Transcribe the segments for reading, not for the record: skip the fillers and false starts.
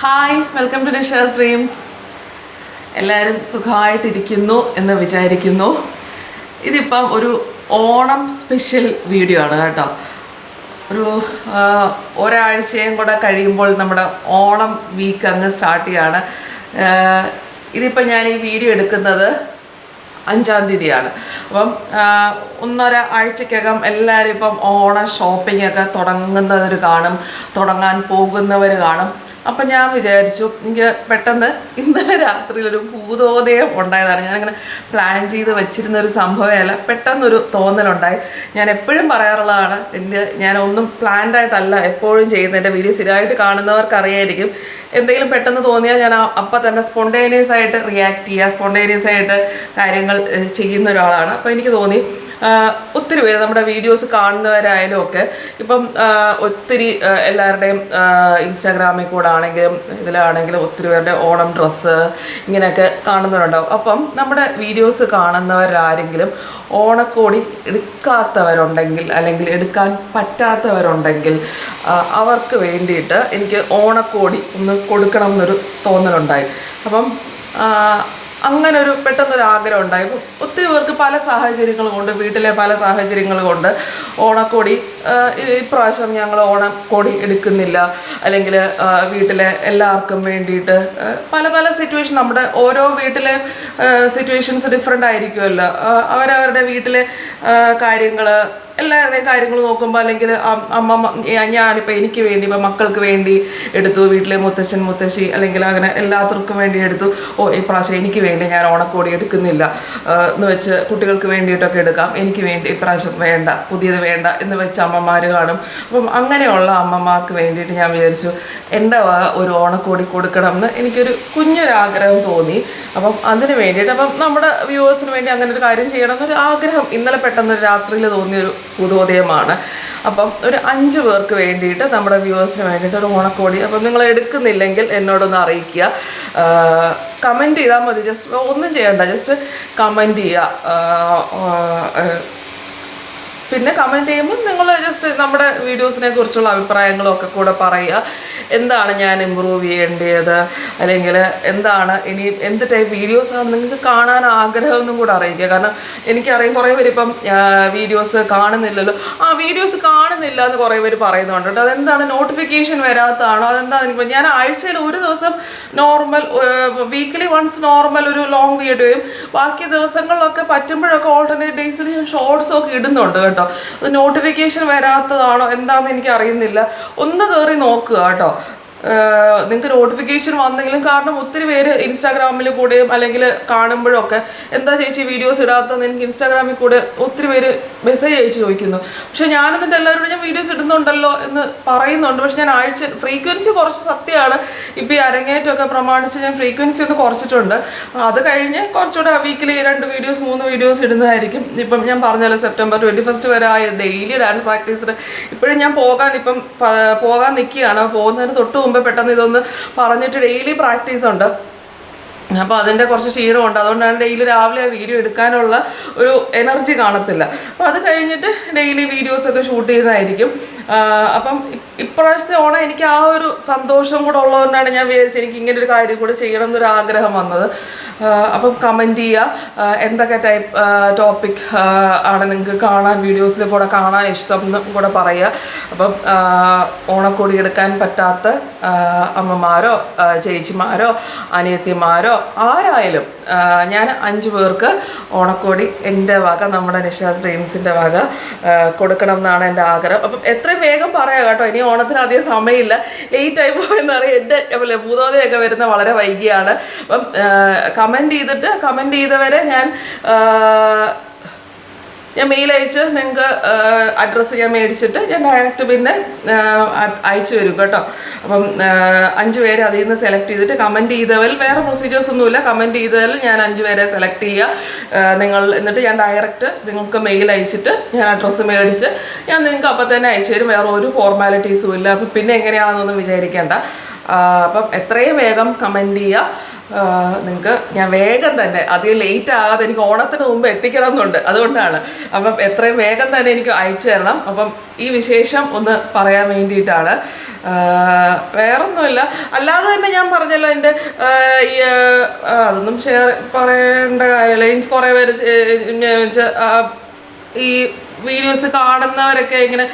Hi, welcome to Nisha's dreams. എല്ലാവരും സുഖമായിട്ടിരിക്കുന്നു എന്ന് വിചാരിക്കുന്നു. ഇതിപ്പം ഒരു ഓണം സ്പെഷ്യൽ വീഡിയോ ആണ് കേട്ടോ. ഒരാഴ്ചയും കൂടെ കഴിയുമ്പോൾ നമ്മുടെ ഓണം വീക്ക് അങ്ങ് സ്റ്റാർട്ട് ചെയ്യാണ്. ഇതിപ്പം ഞാൻ ഈ വീഡിയോ എടുക്കുന്നത് 5-ാം തീയതിയാണ്. അപ്പം 1.5 ആഴ്ചക്കകം എല്ലാവരും ഇപ്പം ഓണ ഷോപ്പിങ്ങൊക്കെ തുടങ്ങാൻ പോകുന്നവർ കാണും. അപ്പം ഞാൻ വിചാരിച്ചു, എനിക്ക് പെട്ടെന്ന് ഇന്നലെ രാത്രിയിലൊരു ഭൂതോദയം ഉണ്ടായതാണ്. ഞാനിങ്ങനെ പ്ലാൻ ചെയ്ത് വെച്ചിരുന്നൊരു സംഭവമല്ല, പെട്ടെന്നൊരു തോന്നലുണ്ടായി. ഞാൻ എപ്പോഴും പറയാറുള്ളതാണ്, ഞാനൊന്നും പ്ലാൻഡായിട്ടല്ല എപ്പോഴും ചെയ്യുന്നത്. എൻ്റെ വീഡിയോ സ്ഥിരമായിട്ട് കാണുന്നവർക്ക് അറിയായിരിക്കും. എന്തെങ്കിലും പെട്ടെന്ന് തോന്നിയാൽ ഞാൻ അപ്പം തന്നെ സ്പോണ്ടേനിയസ് ആയിട്ട് റിയാക്ട് ചെയ്യുക, സ്പോണ്ടേനിയസ് ആയിട്ട് കാര്യങ്ങൾ ചെയ്യുന്ന ഒരാളാണ്. അപ്പോൾ എനിക്ക് തോന്നി ഒത്തിരി പേര് നമ്മുടെ വീഡിയോസ് കാണുന്നവരായാലും ഒക്കെ ഇപ്പം ഒത്തിരി എല്ലാവരുടെയും ഇൻസ്റ്റാഗ്രാമിൽ കൂടെ ആണെങ്കിലും ഇതിലാണെങ്കിലും ഒത്തിരി പേരുടെ ഓണം ഡ്രസ്സ് ഇങ്ങനെയൊക്കെ കാണുന്നവരുണ്ടാവും. അപ്പം നമ്മുടെ വീഡിയോസ് കാണുന്നവരാരെങ്കിലും ഓണക്കോടി എടുക്കാത്തവരുണ്ടെങ്കിൽ അല്ലെങ്കിൽ എടുക്കാൻ പറ്റാത്തവരുണ്ടെങ്കിൽ അവർക്ക് വേണ്ടിയിട്ട് എനിക്ക് ഓണക്കോടി ഒന്ന് കൊടുക്കണം എന്നൊരു തോന്നലുണ്ടായി. അപ്പം അങ്ങനെ പെട്ടെന്നൊരു ആഗ്രഹം ഉണ്ടായി. ഒത്തിരി പേർക്ക് പല സാഹചര്യങ്ങൾ കൊണ്ട്, വീട്ടിലെ പല സാഹചര്യങ്ങൾ കൊണ്ട് ഓണക്കോടി ഇപ്രാവശ്യം ഞങ്ങൾ ഓണക്കോടി എടുക്കുന്നില്ല, അല്ലെങ്കിൽ വീട്ടിലെ എല്ലാവർക്കും വേണ്ടിയിട്ട് പല സിറ്റുവേഷൻ, നമ്മുടെ ഓരോ വീട്ടിലെ സിറ്റുവേഷൻസ് ഡിഫറെൻ്റ് ആയിരിക്കുമല്ലോ. അവരവരുടെ വീട്ടിലെ കാര്യങ്ങൾ, എല്ലാവരുടെയും കാര്യങ്ങൾ നോക്കുമ്പോൾ, അല്ലെങ്കിൽ ഞാനിപ്പോൾ എനിക്ക് വേണ്ടി, ഇപ്പം മക്കൾക്ക് വേണ്ടി എടുത്തു, വീട്ടിലെ മുത്തശ്ശൻ മുത്തശ്ശി അല്ലെങ്കിൽ അങ്ങനെ എല്ലാവർക്കും വേണ്ടി എടുത്തു. ഇപ്രാവശ്യം എനിക്ക് വേണ്ടി ഞാൻ ഓണക്കോടി എടുക്കുന്നില്ല എന്ന് വെച്ച് കുട്ടികൾക്ക് വേണ്ടിയിട്ടൊക്കെ എടുക്കാം. എനിക്ക് വേണ്ടി ഇപ്രാവശ്യം വേണ്ട, പുതിയത് വേണ്ട എന്ന് വെച്ച് അമ്മമാർ കാണും. അപ്പം അങ്ങനെയുള്ള അമ്മമാർക്ക് വേണ്ടിയിട്ട് ഞാൻ വിചാരിച്ചു എൻ്റെ ഒരു ഓണക്കോടി കൊടുക്കണം എന്ന് എനിക്കൊരു കുഞ്ഞൊരാഗ്രഹം തോന്നി. അപ്പം അതിന് വേണ്ടിയിട്ട്, അപ്പം നമ്മുടെ വ്യൂവേഴ്സിന് വേണ്ടി അങ്ങനെ ഒരു കാര്യം ചെയ്യണം എന്നൊരു ആഗ്രഹം ഇന്നലെ പെട്ടെന്നൊരു രാത്രിയിൽ തോന്നിയൊരു ഭൂതോദയമാണ്. അപ്പം ഒരു 5 പേർക്ക് വേണ്ടിയിട്ട്, നമ്മുടെ വ്യൂവേഴ്സിന് വേണ്ടിയിട്ട് ഒരു ഓണക്കോടി. അപ്പം നിങ്ങൾ എടുക്കുന്നില്ലെങ്കിൽ എന്നോടൊന്ന് അറിയിക്കുക, കമൻറ്റ് ചെയ്താൽ മതി. ജസ്റ്റ് ഒന്നും ചെയ്യണ്ട, ജസ്റ്റ് കമൻറ്റ് ചെയ്യുക. പിന്നെ കമൻറ്റ് ചെയ്യുമ്പോൾ നിങ്ങൾ ജസ്റ്റ് നമ്മുടെ വീഡിയോസിനെ കുറിച്ചുള്ള അഭിപ്രായങ്ങളൊക്കെ കൂടെ പറയുക. എന്താണ് ഞാൻ ഇമ്പ്രൂവ് ചെയ്യേണ്ടത്, അല്ലെങ്കിൽ എന്താണ് ഇനി എന്ത് ടൈപ്പ് വീഡിയോസാണ് നിങ്ങൾക്ക് കാണാൻ ആഗ്രഹമെന്നും കൂടെ അറിയിക്കുക. കാരണം എനിക്കറിയാം കുറേ പേര് ഇപ്പം വീഡിയോസ് കാണുന്നില്ലല്ലോ, വീഡിയോസ് കാണുന്നില്ല എന്ന് കുറേ പേര് പറയുന്നുണ്ട്. അതെന്താണ്, നോട്ടിഫിക്കേഷൻ വരാത്തതാണോ, അതെന്താണ്? എനിക്കിപ്പോൾ ഞാൻ ആഴ്ചയിൽ ഒരു ദിവസം നോർമൽ, വീക്ക്ലി വൺസ് നോർമൽ ഒരു ലോങ് വീഡിയോയും, ബാക്കി ദിവസങ്ങളിലൊക്കെ പറ്റുമ്പോഴൊക്കെ ഓൾട്ടർനേറ്റ് ഡേയ്സിൽ ഞാൻ ഷോർട്സും ഒക്കെ ഇടുന്നുണ്ട് കേട്ടോ. അത് നോട്ടിഫിക്കേഷൻ വരാത്തതാണോ എന്താണെന്ന് എനിക്ക് അറിയുന്നില്ല. ഒന്ന് കയറി നോക്കുക കേട്ടോ, നിങ്ങൾക്ക് നോട്ടിഫിക്കേഷൻ വന്നെങ്കിലും. കാരണം ഒത്തിരി പേര് ഇൻസ്റ്റാഗ്രാമിൽ കൂടെയും അല്ലെങ്കിൽ കാണുമ്പോഴൊക്കെ എന്താ ചേച്ചി വീഡിയോസ് ഇടാത്തതെന്ന് എനിക്ക് ഇൻസ്റ്റാഗ്രാമിൽ കൂടെ ഒത്തിരി പേര് മെസ്സേജ് അയച്ച് ചോദിക്കുന്നു. പക്ഷേ ഞാനെന്നിട്ട് എല്ലാവരോടും ഞാൻ വീഡിയോസ് ഇടുന്നുണ്ടല്ലോ എന്ന് പറയുന്നുണ്ട്. പക്ഷെ ഞാൻ ഫ്രീക്വൻസി കുറച്ച് സത്യമാണ്. ഇപ്പോൾ ഈ അരങ്ങേറ്റമൊക്കെ പ്രമാണിച്ച് ഞാൻ ഫ്രീക്വൻസി ഒന്ന് കുറച്ചിട്ടുണ്ട്. അത് കഴിഞ്ഞ് കുറച്ചുകൂടെ വീക്കിലി 2 വീഡിയോസ് 3 വീഡിയോസ് ഇടുന്നതായിരിക്കും. ഇപ്പം ഞാൻ പറഞ്ഞല്ലോ, സെപ്റ്റംബർ 21 വരെ ആയ ഡെയിലി ഡാൻസ് പ്രാക്ടീസിന് ഇപ്പോഴും ഞാൻ പോകാൻ നിൽക്കുകയാണ്. പോകുന്നതിന് തൊട്ട് പെട്ടെന്ന് ഇതൊന്ന് പറഞ്ഞിട്ട് ഡെയിലി പ്രാക്ടീസ് ഉണ്ട്. അപ്പോൾ അതിൻ്റെ കുറച്ച് ക്ഷീണമുണ്ട്. അതുകൊണ്ടാണ് ഡെയിലി രാവിലെ വീഡിയോ എടുക്കാനുള്ള ഒരു എനർജി കാണത്തില്ല. അപ്പോൾ അത് കഴിഞ്ഞിട്ട് ഡെയിലി വീഡിയോസൊക്കെ ഷൂട്ട് ചെയ്യുന്നതായിരിക്കും. അപ്പം ഇപ്രാവശ്യത്തെ ഓണം എനിക്ക് ആ ഒരു സന്തോഷം കൂടെ ഉള്ളതുകൊണ്ടാണ് ഞാൻ വിചാരിച്ചത് എനിക്ക് ഇങ്ങനെ ഒരു കാര്യം കൂടെ ചെയ്യണം എന്നൊരു ആഗ്രഹം വന്നത്. അപ്പം കമൻറ്റ് ചെയ്യുക, എന്തൊക്കെ ടൈപ്പ് ടോപ്പിക് ആണ് നിങ്ങൾക്ക് കാണാൻ, വീഡിയോസിൽ കൂടെ കാണാൻ ഇഷ്ടം എന്നും കൂടെ പറയുക. അപ്പം ഓണക്കോടി എടുക്കാൻ പറ്റാത്ത അമ്മമാരോ ചേച്ചിമാരോ അനിയത്തിമാരോ ആരായാലും ഞാൻ 5 പേർക്ക് ഓണക്കോടി എൻ്റെ വക, നമ്മുടെ നിഷാസ് ഡ്രീംസിൻ്റെ വക കൊടുക്കണം എന്നാണ് എൻ്റെ ആഗ്രഹം. അപ്പം എത്രയും വേഗം പറയാം കേട്ടോ, ഇനി ഓണത്തിന് അധികം സമയമില്ല. ലേറ്റായി പോയെന്നറിയാം, എൻ്റെ ഭൂതോദയൊക്കെ വരുന്ന വളരെ വൈകിയാണ്. അപ്പം കമൻറ്റ് ചെയ്തവരെ ഞാൻ മെയിൽ അയച്ച് നിങ്ങൾക്ക് അഡ്രസ്സ് ഞാൻ മേടിച്ചിട്ട് ഞാൻ ഡയറക്റ്റ് പിന്നെ അയച്ചു തരും കേട്ടോ. അപ്പം 5 പേരെ അതിൽ നിന്ന് സെലക്ട് ചെയ്തിട്ട്, കമൻറ്റ് ചെയ്തവരിൽ വേറെ പ്രൊസീജിയേഴ്സ് ഒന്നുമില്ല, കമൻറ്റ് ചെയ്തവരിൽ ഞാൻ 5 പേരെ സെലക്ട് ചെയ്യുക. എന്നിട്ട് ഞാൻ ഡയറക്റ്റ് നിങ്ങൾക്ക് മെയിൽ അയച്ചിട്ട് ഞാൻ അഡ്രസ്സ് മേടിച്ച് ഞാൻ നിങ്ങൾക്ക് അപ്പം തന്നെ അയച്ചു തരും. വേറെ ഒരു ഫോർമാലിറ്റീസും ഇല്ല. അപ്പം പിന്നെ എങ്ങനെയാണെന്നൊന്നും വിചാരിക്കേണ്ട. അപ്പം എത്രയും വേഗം കമൻറ്റ് ചെയ്യുക. നിങ്ങൾക്ക് ഞാൻ വേഗം തന്നെ അധികം ലേറ്റ് ആകാതെ എനിക്ക് ഓണത്തിന് മുമ്പ് എത്തിക്കണം എന്നുണ്ട്, അതുകൊണ്ടാണ്. അപ്പം എത്രയും വേഗം തന്നെ എനിക്ക് അയച്ചു തരണം. അപ്പം ഈ വിശേഷം ഒന്ന് പറയാൻ വേണ്ടിയിട്ടാണ്, വേറൊന്നുമില്ല. അല്ലാതെ തന്നെ ഞാൻ പറഞ്ഞല്ലോ എൻ്റെ അതൊന്നും പറയേണ്ട കാര്യമില്ല. കുറേ പേര് ഈ വീഡിയോസ് കാണുന്നവരൊക്കെ ഇങ്ങനെ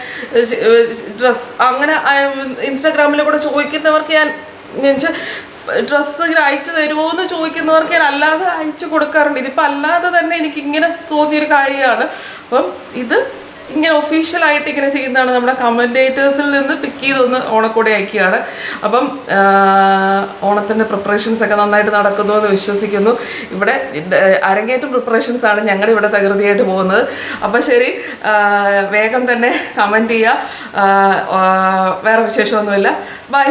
ഡ്രസ്സ് അങ്ങനെ ഇൻസ്റ്റാഗ്രാമിൽ കൂടെ ചോദിക്കുന്നവർക്ക് ഞാൻ മീൻസ് ഡ്രസ്സ് ഇങ്ങനെ അയച്ചു തരുമോ എന്ന് ചോദിക്കുന്നവർക്ക് ഞാൻ അല്ലാതെ അയച്ചു കൊടുക്കാറുണ്ട്. ഇതിപ്പോൾ അല്ലാതെ തന്നെ എനിക്കിങ്ങനെ തോന്നിയൊരു കാര്യമാണ്. അപ്പം ഇത് ഇങ്ങനെ ഒഫീഷ്യലായിട്ട് ഇങ്ങനെ ചെയ്യുന്നതാണ്. നമ്മുടെ കമൻറ്റേറ്റേഴ്സിൽ നിന്ന് പിക്ക് ചെയ്തൊന്ന് ഓണക്കോടി അയക്കുകയാണ്. അപ്പം ഓണത്തിൻ്റെ പ്രിപ്പറേഷൻസൊക്കെ നന്നായിട്ട് നടക്കുന്നു എന്ന് വിശ്വസിക്കുന്നു. ഇവിടെ അരങ്ങേറ്റം പ്രിപ്പറേഷൻസാണ് ഞങ്ങളുടെ ഇവിടെ തകൃതിയായിട്ട് പോകുന്നത്. അപ്പം ശരി, വേഗം തന്നെ കമൻറ്റ് ചെയ്യുക. വേറെ വിശേഷമൊന്നുമില്ല. ബൈ.